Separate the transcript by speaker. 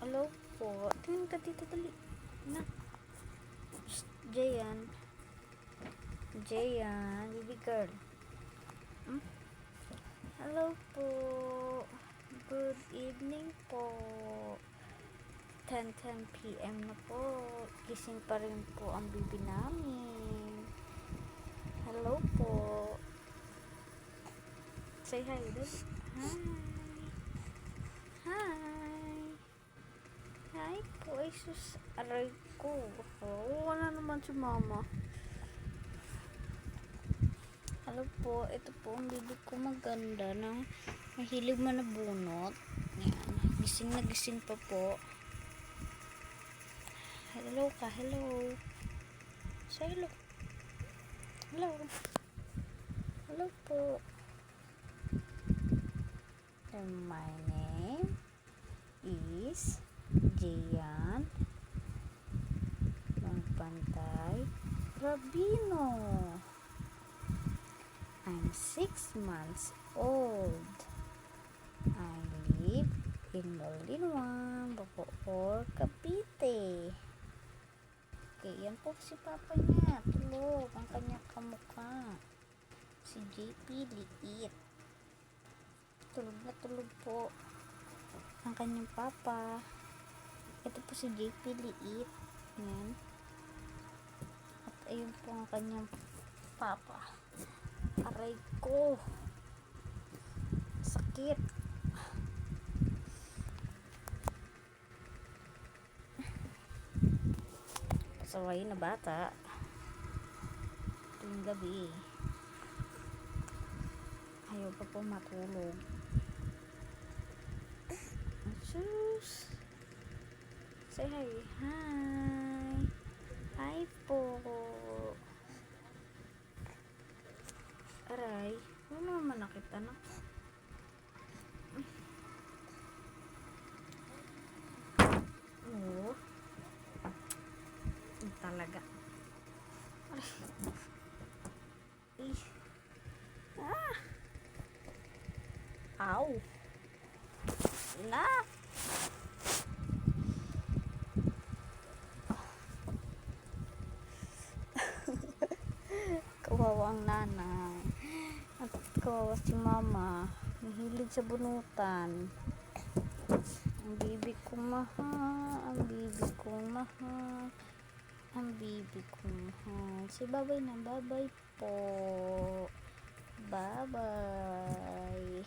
Speaker 1: Hello po. Tingin ka dito, dali. Na. Shh, Jayan. Jayan, baby girl. Hmm? Hello po. Good evening po. 10:10 PM na po. Gising pa rin po ang bibi namin. Hello po. Say hi, dali. Hi. Hi. Hi po. Ay, sus. Aray ko. Oh, wala naman si mama. Hello po. Ito po ang bibi ko maganda na mahilig manabunot. Yan. Gising pa po. Hello ka. Hello. Say hello. Hello. Hello po. And my name is Gian Magpantay Rabino. I'm 6 months old. I live in Balinwan, Bacoor, Cavite. Okay, yan po si papa niya. Tulog ang kanyang kamukha. Si JP Liit. Tulog na tulog po ang kanyang papa. Ito po si JP Liit. Yan. At ayun po ang kanyang papa. Aray ko. Sakit. Pasaway na bata. Tuwing gabi. Ayaw pa po matulog. Sus. Say hi. Hi. Hi po. Aray. Ano naman nakita na? Oo. Talaga. Aray. Eh. Ah. Ow. Na. Kawawa ang nanay. At kawawa si mama. Mahilig sa bunutan. Ang bibi ko mahal. Ang bibi ko mahal. Ang bibi ko mahal. Si babay na. Babay po. Bye-bye.